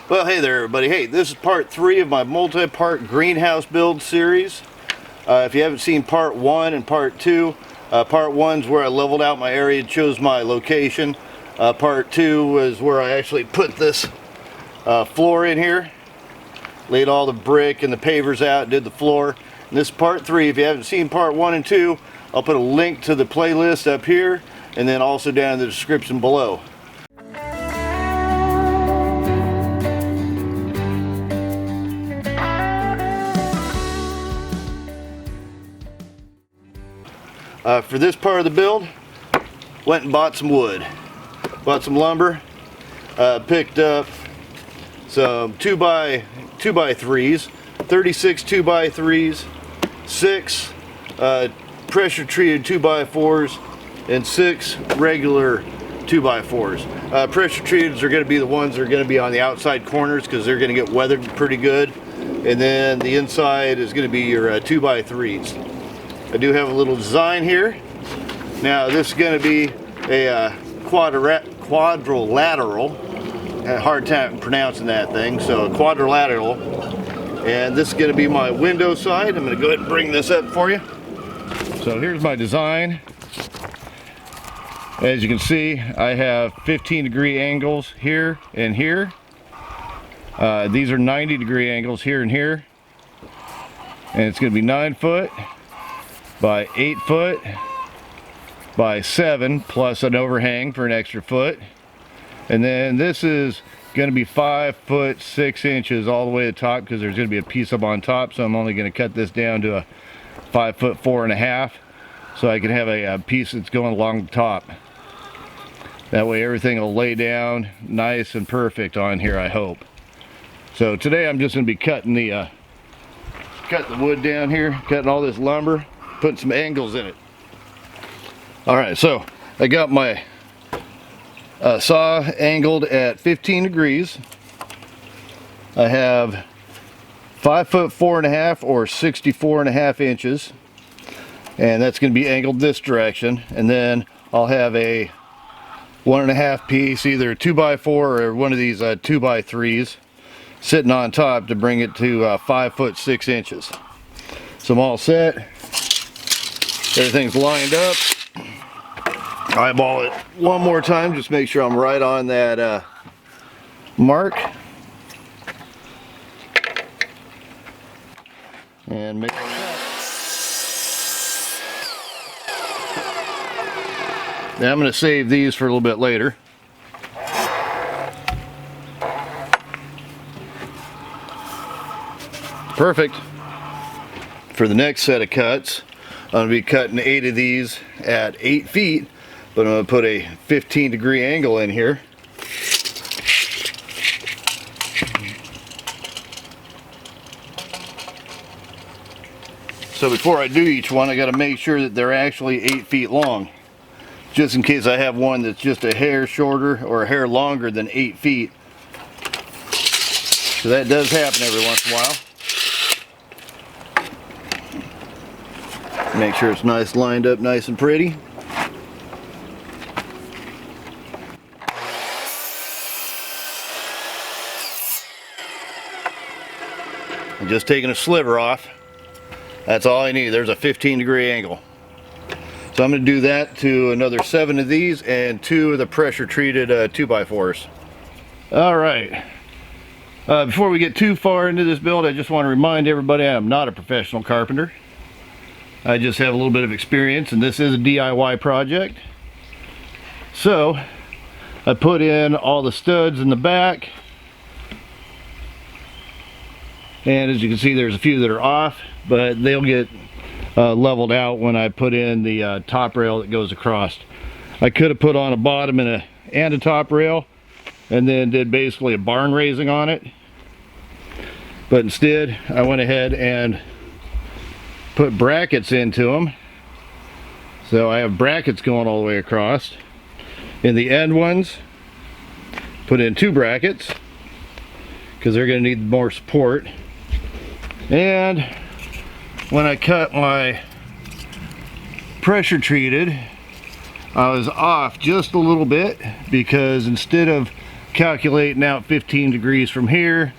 Well, hey there everybody. Hey, this is part 3 of my multi-part greenhouse build series. If you haven't seen part 1 and part 2, part 1's where I leveled out my area and chose my location. Part 2 was where I actually put this floor in here, laid all the brick and the pavers out, did the floor. And this is part 3. If you haven't seen part 1 and 2, I'll put a link to the playlist up here and then also down in the description below. For this part of the build, went and bought some wood, bought some lumber, picked up some 2x3s, 36 2x3s, 6 pressure treated 2x4s, and 6 regular 2x4s. Pressure treated are going to be the ones that are going to be on the outside corners because they're going to get weathered pretty good, and then the inside is going to be your 2x3s. I do have a little design here. Now this is going to be a quadrilateral. I had a hard time pronouncing that thing, so quadrilateral. And this is going to be my window side. I'm going to go ahead and bring this up for you. So here's my design. As you can see, I have 15-degree angles here and here. These are 90-degree angles here and here. And it's going to be 9 foot by 8 foot by 7 plus an overhang for an extra foot, and then this is going to be 5 foot 6 inches all the way to the top because there's going to be a piece up on top, so I'm only going to cut this down to a 5 foot 4.5 so I can have a piece that's going along the top. That way everything will lay down nice and perfect on here, I hope. So today I'm just going to be cutting the wood down here, cutting all this lumber, putting some angles in it. Alright, so I got my saw angled at 15 degrees. I have 5 foot 4.5 or 64.5 inches, and that's going to be angled this direction. And then I'll have a 1.5 piece, either 2x4 or one of these 2x3s, sitting on top to bring it to 5 foot 6 inches. So I'm all set. Everything's lined up. Eyeball it one more time, just make sure I'm right on that mark. And make Now I'm going to save these for a little bit later. Perfect. For the next set of cuts, I'm going to be cutting 8 of these at 8 feet, but I'm going to put a 15-degree angle in here. So before I do each one, I got to make sure that they're actually 8 feet long, just in case I have one that's just a hair shorter or a hair longer than 8 feet. So that does happen every once in a while. Make sure it's nice, lined up nice and pretty. I'm just taking a sliver off. That's all I need. There's a 15-degree angle. So I'm going to do that to another 7 of these and 2 of the pressure treated 2x4s. Alright. Before we get too far into this build, I just want to remind everybody I am not a professional carpenter. I just have a little bit of experience, and this is a DIY project. So I put in all the studs in the back, and as you can see there's a few that are off, but they'll get leveled out when I put in the top rail that goes across. I could have put on a bottom and a top rail and then did basically a barn raising on it, but instead I went ahead and put brackets into them. So I have brackets going all the way across. In the end ones, put in 2 brackets because they're going to need more support. And when I cut my pressure treated, I was off just a little bit because instead of calculating out 15 degrees from here.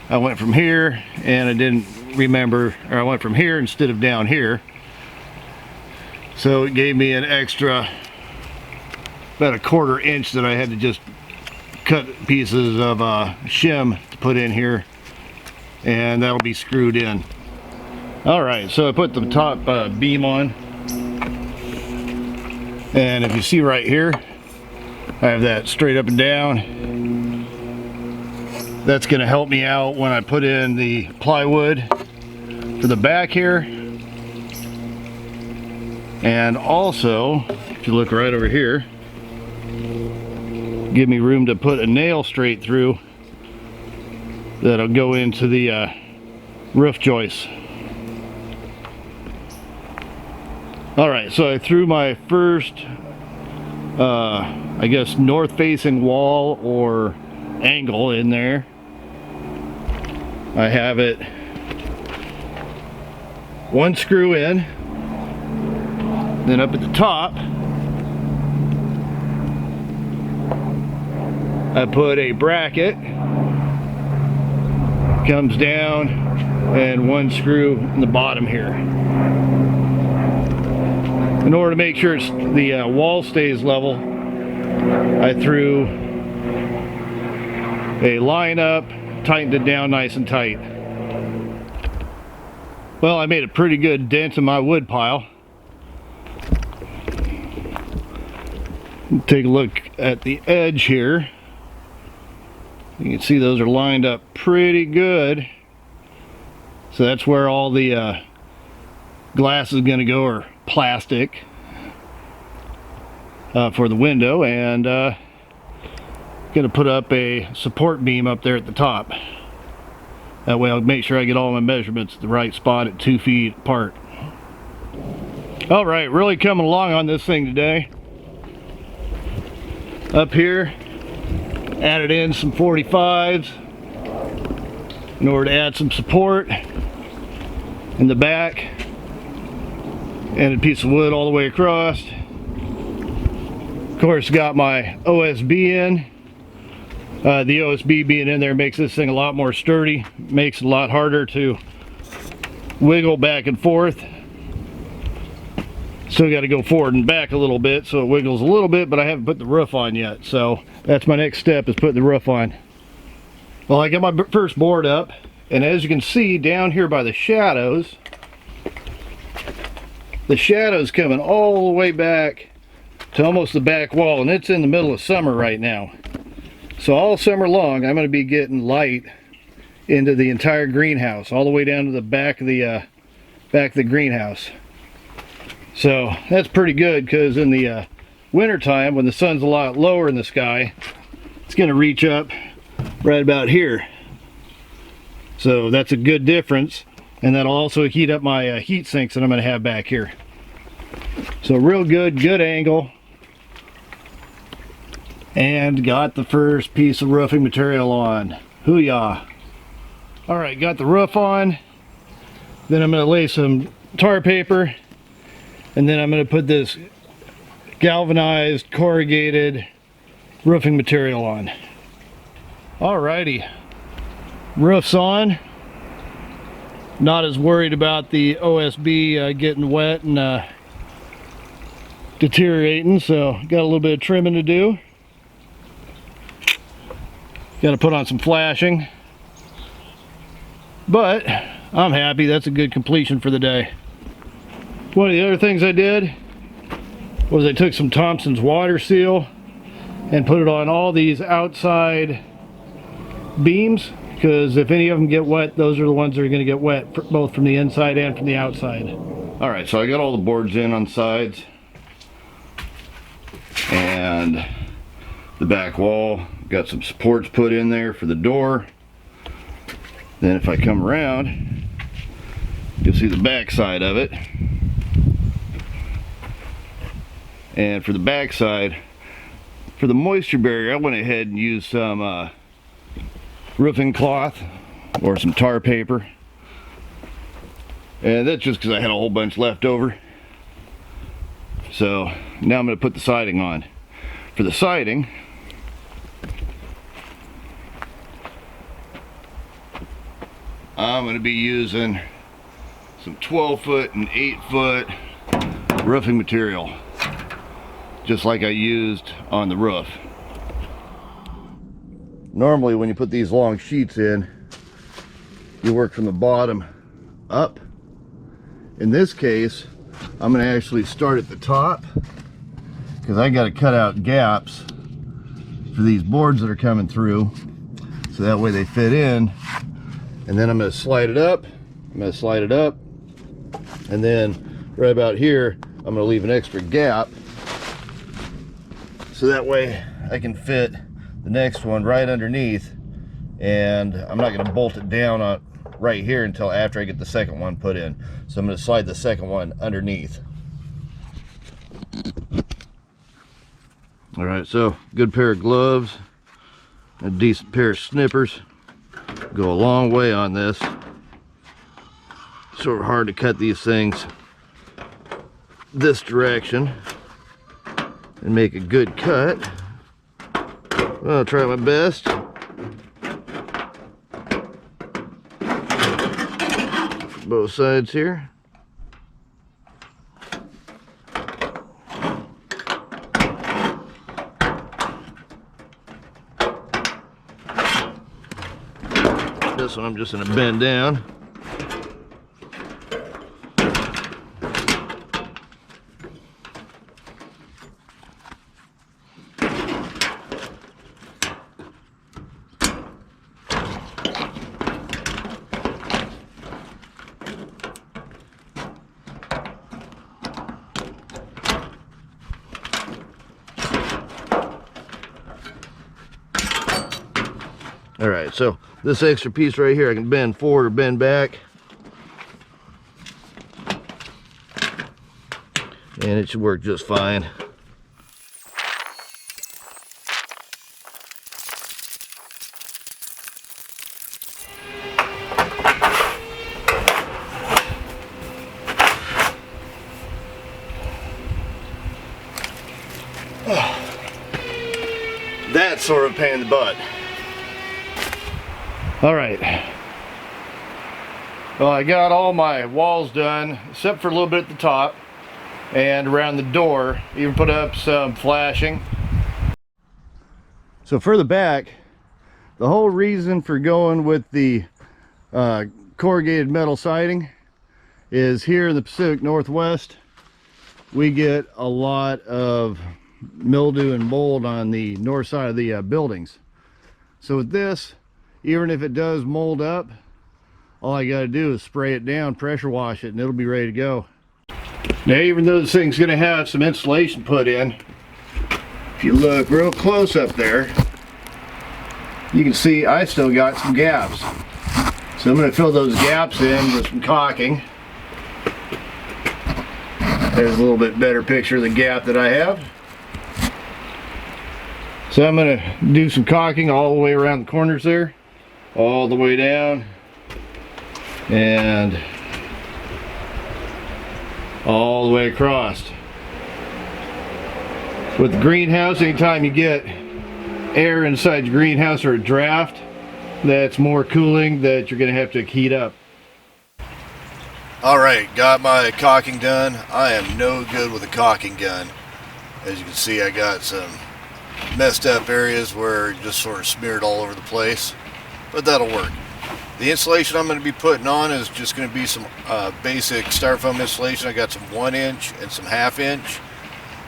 I went from here and I didn't remember, or I went from here instead of down here. So it gave me an extra about a 1/4 inch that I had to just cut pieces of shim to put in here, and that'll be screwed in. Alright, so I put the top beam on, and if you see right here, I have that straight up and down. That's going to help me out when I put in the plywood for the back here. And also, if you look right over here, give me room to put a nail straight through that'll go into the roof joists. Alright, so I threw my first I guess north facing wall or angle in there. I have it one screw in, then up at the top I put a bracket, comes down, and one screw in the bottom here. In order to make sure the wall stays level, I threw a line up, tightened it down nice and tight. Well, I made a pretty good dent in my wood pile. Take a look at the edge here. You can see those are lined up pretty good. So that's where all the glass is going to go, or plastic, for the window, and going to put up a support beam up there at the top. That way I'll make sure I get all my measurements at the right spot at 2 feet apart. Alright, really coming along on this thing today. Up here, added in some 45s in order to add some support in the back, and a piece of wood all the way across. Of course, got my OSB in. The OSB being in there makes this thing a lot more sturdy, makes it a lot harder to wiggle back and forth. Still got to go forward and back a little bit so it wiggles a little bit, but I haven't put the roof on yet, so that's my next step, is putting the roof on. Well, I got my first board up, and as you can see down here by the shadows coming all the way back to almost the back wall, and it's in the middle of summer right now. So all summer long I'm going to be getting light into the entire greenhouse, all the way down to the back of the greenhouse. So that's pretty good, because in the winter time, when the sun's a lot lower in the sky, it's going to reach up right about here. So that's a good difference, and that'll also heat up my heat sinks that I'm going to have back here. So real good angle. And got the first piece of roofing material on. Hoo-yah. Alright, got the roof on. Then I'm going to lay some tar paper, and then I'm going to put this galvanized corrugated roofing material on. Alrighty, roof's on. Not as worried about the OSB getting wet and deteriorating, so got a little bit of trimming to do. Got to put on some flashing, but I'm happy. That's a good completion for the day. One of the other things I did was I took some Thompson's water seal and put it on all these outside beams, because if any of them get wet, those are the ones that are going to get wet, both from the inside and from the outside. Alright, so I got all the boards in on sides and the back wall. Got some supports put in there for the door. Then if I come around, you'll see the back side of it. And for the back side, for the moisture barrier, I went ahead and used some roofing cloth or some tar paper. And that's just because I had a whole bunch left over. So now I'm going to put the siding on. For the siding, I'm going to be using some 12-foot and 8-foot roofing material, just like I used on the roof. Normally when you put these long sheets in, you work from the bottom up. In this case, I'm going to actually start at the top, because I got to cut out gaps for these boards that are coming through, so that way they fit in. And then I'm going to slide it up, and then right about here I'm going to leave an extra gap, so that way I can fit the next one right underneath, and I'm not going to bolt it down on right here until after I get the second one put in. So I'm going to slide the second one underneath. All right, so good pair of gloves, a decent pair of snippers go a long way on this. Sort of hard to cut these things this direction and make a good cut. Well, I'll try my best. Both sides here. This one I'm just going to bend down. All right, so this extra piece right here I can bend forward or bend back, and it should work just fine. That's sort of a pain in the butt. All right, well, I got all my walls done except for a little bit at the top and around the door. Even put up some flashing. So for the back, the whole reason for going with the corrugated metal siding is here in the Pacific Northwest we get a lot of mildew and mold on the north side of the buildings. So with this, even if it does mold up, all I got to do is spray it down, pressure wash it, and it'll be ready to go. Now, even though this thing's going to have some insulation put in, if you look real close up there, you can see I still got some gaps. So I'm going to fill those gaps in with some caulking. There's a little bit better picture of the gap that I have. So I'm going to do some caulking all the way around the corners there, all the way down, and all the way across. With the greenhouse, anytime you get air inside your greenhouse or a draft that's more cooling, that you're going to have to heat up. Alright, got my caulking done. I am no good with a caulking gun. As you can see, I got some messed up areas where it just sort of smeared all over the place, but that'll work. The insulation I'm going to be putting on is just going to be some basic styrofoam insulation. I got some 1-inch and some 1/2 inch.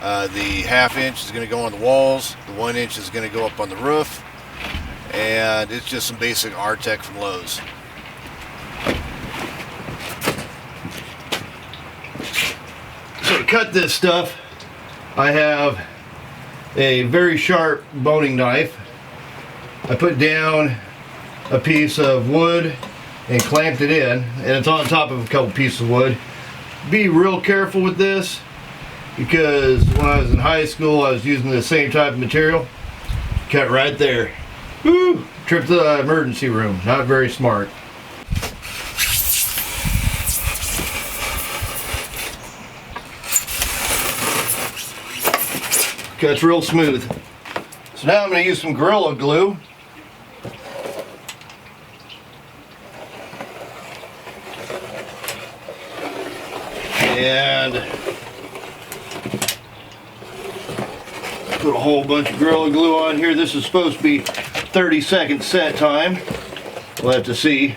The 1/2 inch is going to go on the walls, the 1 inch is going to go up on the roof, and it's just some basic Artec from Lowe's. So to cut this stuff, I have a very sharp boning knife. I put down a piece of wood and clamped it in, and it's on top of a couple pieces of wood. Be real careful with this, because when I was in high school I was using the same type of material. Cut right there. Woo! Trip to the emergency room. Not very smart. Cuts real smooth. So now I'm going to use some Gorilla Glue. And put a whole bunch of Gorilla Glue on here. This is supposed to be 30-second set time. We'll have to see.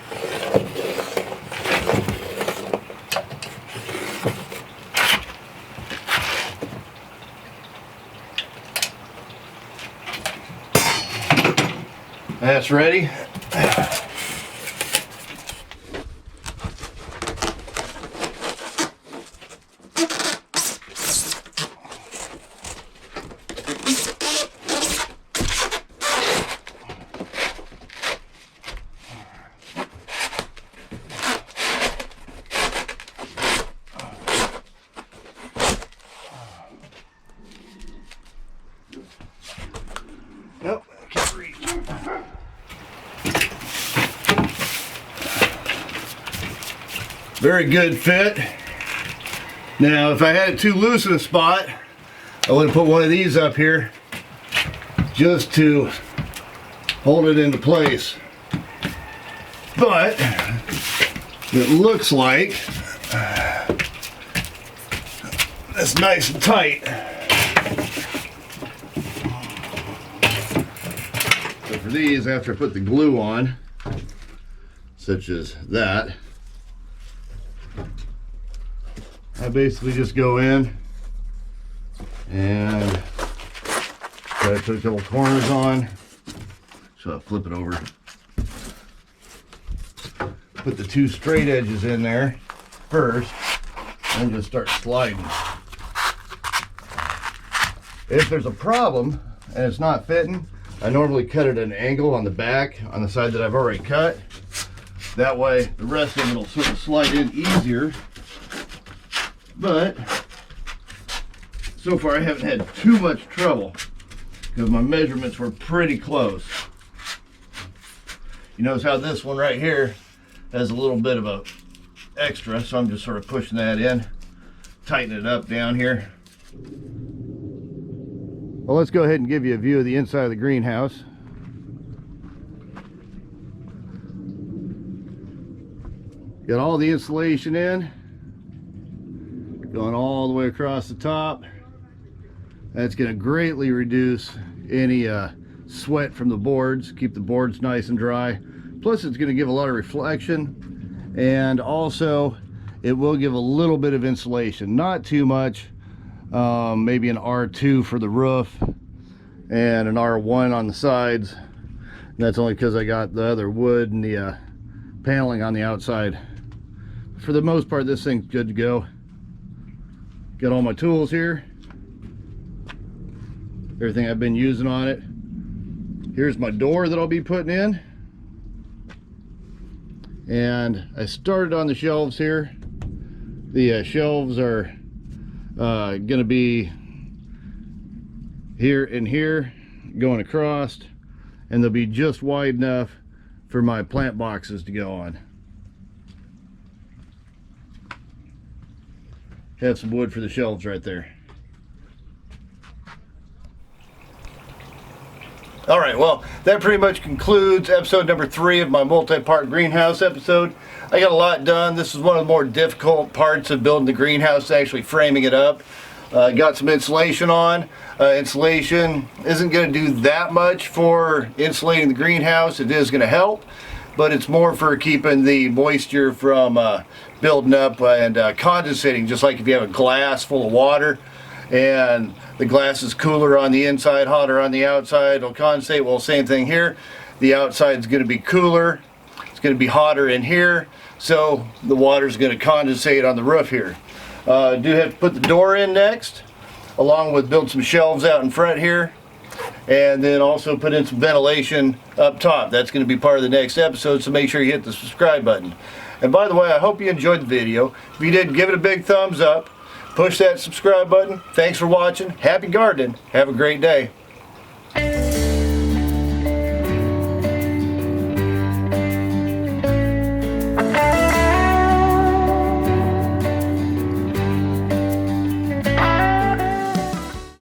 That's ready. Nope, I can't reach. Very good fit. Now, if I had it too loose in a spot, I would have put one of these up here just to hold it into place. But it looks like it's nice and tight. So for these, after I put the glue on, such as that, I basically just go in and try to put a couple corners on. So I'll flip it over. Put the two straight edges in there first and just start sliding. If there's a problem and it's not fitting, I normally cut it at an angle on the back, on the side that I've already cut. That way the rest of it will sort of slide in easier. But so far I haven't had too much trouble because my measurements were pretty close. You notice how this one right here has a little bit of a extra, so I'm just sort of pushing that in, tighten it up down here. Well, let's go ahead and give you a view of the inside of the greenhouse. Got all the insulation in, going all the way across the top. That's going to greatly reduce any sweat from the boards, keep the boards nice and dry. Plus it's going to give a lot of reflection, and also it will give a little bit of insulation, not too much. Maybe an R2 for the roof and an R1 on the sides. And that's only because I got the other wood and the paneling on the outside. For the most part, this thing's good to go. Got all my tools here, everything I've been using on it. Here's my door that I'll be putting in, and I started on the shelves here. The shelves are gonna be here and here going across, and they'll be just wide enough for my plant boxes to go on. Have some wood for the shelves right there. All right, well, that pretty much concludes episode number 3 of my multi-part greenhouse episode. I got a lot done. This is one of the more difficult parts of building the greenhouse, actually framing it up. Got some insulation on. Insulation isn't going to do that much for insulating the greenhouse. It is going to help, but it's more for keeping the moisture from building up and condensating, just like if you have a glass full of water and the glass is cooler on the inside, hotter on the outside, it'll condensate. Well, same thing here. The outside is going to be cooler, it's going to be hotter in here, so the water is going to condensate on the roof here. Do have to put the door in next, along with build some shelves out in front here, and then also put in some ventilation up top. That's going to be part of the next episode, so make sure you hit the subscribe button. And by the way, I hope you enjoyed the video. If you did, give it a big thumbs up. Push that subscribe button. Thanks for watching. Happy gardening. Have a great day.